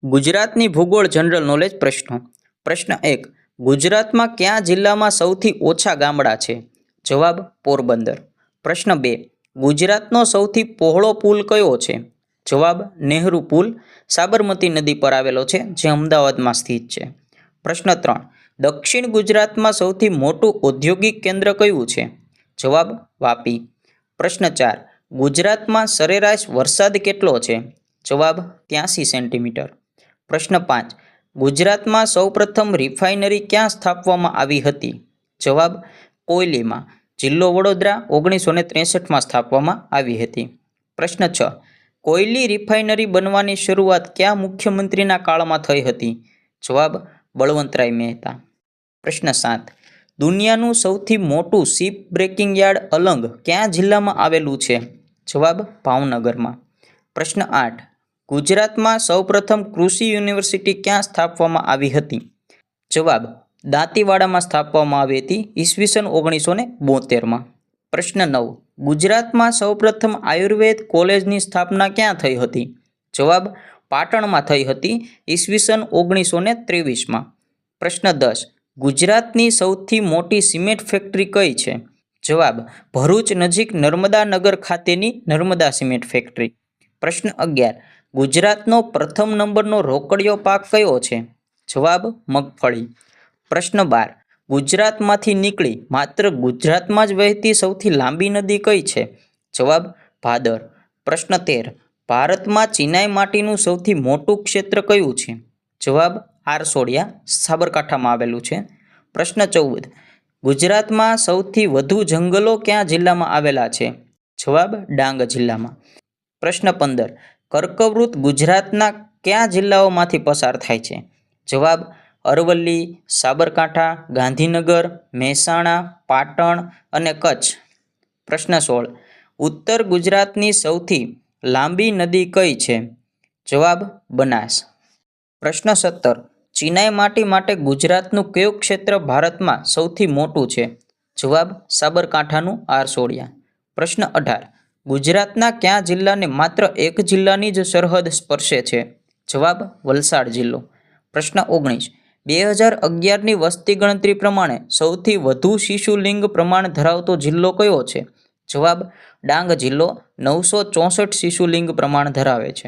ગુજરાતની ભૂગોળ general knowledge પ્રશ્નો. પ્રશ્ન 1. ગુજરાતમાં કયા જિલ્લામાં સૌથી ઓછા ગામડા છે? જવાબ પોરબંદર. પ્રશ્ન 2. ગુજરાતનો સૌથી પહોળો પુલ કયો છે? જવાબ નહેરુ પુલ સાબરમતી નદી પર આવેલો છે, જે અમદાવાદમાં સ્થિત છે. પ્રશ્ન 3. દક્ષિણ ગુજરાતમાં સૌથી મોટું ઔદ્યોગિક કેન્દ્ર કયું છે? જવાબ વાપી. પ્રશ્ન 4. ગુજરાતમાં સરેરાશ વરસાદ કેટલો છે? જવાબ 83 સેન્ટીમીટર. પ્રશ્ન 5. ગુજરાતમાં સૌપ્રથમ રિફાઇનરી ક્યાં સ્થાપવામાં આવી હતી? જવાબ કોયલીમાં. જિલ્લો વડોદરા 1963માં સ્થાપવામાં આવી હતી. પ્રશ્ન 6. કોયલી રિફાઇનરી બનવાની શરૂઆત કયા મુખ્યમંત્રીના કાળમાં થઈ હતી? જવાબ બળવંતરાય મહેતા. પ્રશ્ન 7. દુનિયાનું સૌથી મોટું શિપ બ્રેકિંગ યાર્ડ અલંગ કયા જિલ્લામાં આવેલું છે? જવાબ ભાવનગરમાં. પ્રશ્ન 8. ગુજરાતમાં સૌપ્રથમ કૃષિ યુનિવર્સિટી ક્યાં સ્થાપવામાં આવી હતી? જવાબ દાંતીવાડામાં સ્થાપવામાં આવી હતી ઈસવીસન 1972માં. પ્રશ્ન 9. ગુજરાતમાં સૌપ્રથમ આયુર્વેદ કોલેજની સ્થાપના ક્યાં થઈ હતી? જવાબ પાટણમાં થઈ હતી ઈસવીસન 1923માં. પ્રશ્ન 10. ગુજરાતની સૌથી મોટી સિમેન્ટ ફેક્ટરી કઈ છે? જવાબ ભરૂચ નજીક નર્મદા નગર ખાતેની નર્મદા સિમેન્ટ ફેક્ટરી. પ્રશ્ન 11. ગુજરાતનો પ્રથમ નંબરનો રોકડિયો પાક કયો છે? જવાબ મગફળી. પ્રશ્ન 12. ગુજરાતમાંથી નીકળી માત્ર ગુજરાતમાં જ વહેતી સૌથી લાંબી નદી કઈ છે? જવાબ ભાદર. પ્રશ્ન 13. ભારતમાં ચિનાઈ માટીનું સૌથી મોટું ક્ષેત્ર કયું છે? જવાબ આરસોડિયા સાબરકાંઠામાં આવેલું છે. પ્રશ્ન 14. ગુજરાતમાં સૌથી વધુ જંગલો કયા જિલ્લામાં આવેલા છે? જવાબ ડાંગ જિલ્લામાં. પ્રશ્ન 15. કર્કવૃત ગુજરાતના કયા જિલ્લાઓમાંથી પસાર થાય છે? જવાબ અરવલ્લી, સાબરકાંઠા, ગાંધીનગર, મહેસાણા, પાટણ અને કચ્છ. પ્રશ્ન 16. ઉત્તર ગુજરાતની સૌથી લાંબી નદી કઈ છે? જવાબ બનાસ. પ્રશ્ન 17. ચિનાઈ માટી માટે ગુજરાતનું કયું ક્ષેત્ર ભારતમાં સૌથી મોટું છે? જવાબ સાબરકાંઠાનું આરસોડિયા. પ્રશ્ન 18. ગુજરાતના કયા જિલ્લાને માત્ર એક જિલ્લાની જ સરહદ સ્પર્શે છે? જવાબ વલસાડ જિલ્લો. પ્રશ્ન 19. 2011ની વસ્તી ગણતરી પ્રમાણે સૌથી વધુ શિશુ લિંગ પ્રમાણ ધરાવતો જિલ્લો કયો છે? જવાબ ડાંગ જિલ્લો 964 શિશુ લિંગ પ્રમાણ ધરાવે છે.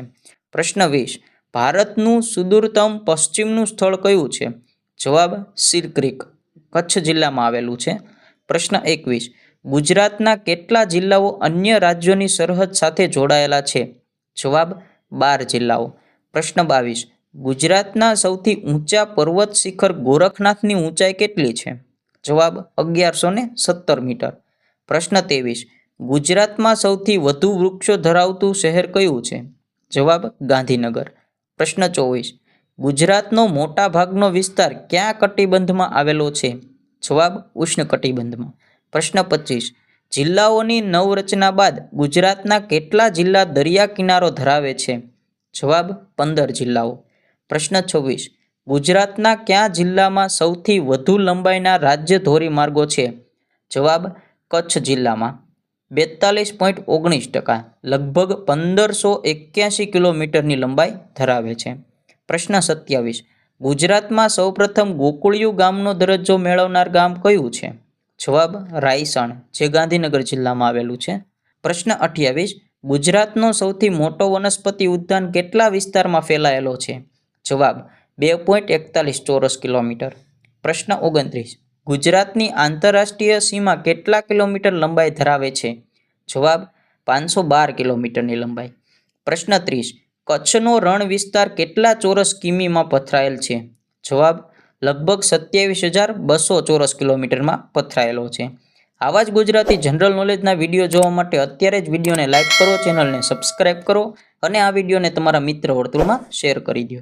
પ્રશ્ન 20. ભારતનું સુદૂરતમ પશ્ચિમનું સ્થળ કયું છે? જવાબ સિર ક્રીક કચ્છ જિલ્લામાં આવેલું છે. પ્રશ્ન 21. ગુજરાતના કેટલા જિલ્લાઓ અન્ય રાજ્યોની સરહદ સાથે જોડાયેલા છે? જવાબ 12 જિલ્લાઓ. પ્રશ્ન 22. ગુજરાતના સૌથી ઊંચા પર્વત શિખર ગોરખનાથની ઊંચાઈ કેટલી છે? જવાબ 1117 મીટર. પ્રશ્ન 23. ગુજરાતમાં સૌથી વધુ વૃક્ષો ધરાવતું શહેર કયું છે? જવાબ ગાંધીનગર. પ્રશ્ન 24. ગુજરાતનો મોટા ભાગનો વિસ્તાર કયા કટિબંધમાં આવેલો છે? જવાબ ઉષ્ણકટિબંધમાં. પ્રશ્ન 25. જિલ્લાઓની નવરચના બાદ ગુજરાતના કેટલા જિલ્લા દરિયા કિનારો ધરાવે છે? જવાબ 15 જિલ્લાઓ. પ્રશ્ન 26. ગુજરાતના કયા જિલ્લામાં સૌથી વધુ લંબાઈના રાજ્ય ધોરીમાર્ગો છે? જવાબ કચ્છ જિલ્લામાં 42.19%, લગભગ 1581 કિલોમીટરની લંબાઈ ધરાવે છે. પ્રશ્ન 27. ગુજરાતમાં સૌપ્રથમ ગોકુળિયું ગામનો દરજ્જો મેળવનાર ગામ કયું છે? જવાબ રાયસણ, જે ગાંધીનગર જિલ્લામાં આવેલું છે. પ્રશ્ન 28. ગુજરાતનો સૌથી મોટો વનસ્પતિ ઉદ્યાન કેટલા વિસ્તારમાં ફેલાયેલો છે? જવાબ 2.41 ચોરસ કિલોમીટર. પ્રશ્ન 29. ગુજરાતની આંતરરાષ્ટ્રીય સીમા કેટલા કિલોમીટર લંબાઈ ધરાવે છે? જવાબ 512 કિલોમીટરની લંબાઈ. પ્રશ્ન 30. કચ્છનો રણ વિસ્તાર કેટલા ચોરસ કિમીમાં પથરાયેલ છે? જવાબ લગભગ 27,200 ચોરસ કિલોમીટરમાં પથરાયેલો છે. આવા જ ગુજરાતી જનરલ નોલેજના વિડીયો જોવા માટે અત્યારે જ વિડીયોને લાઇક કરો, ચેનલને સબસ્ક્રાઇબ કરો અને આ વિડીયોને તમારા મિત્ર વર્તુળમાં શેર કરી દો.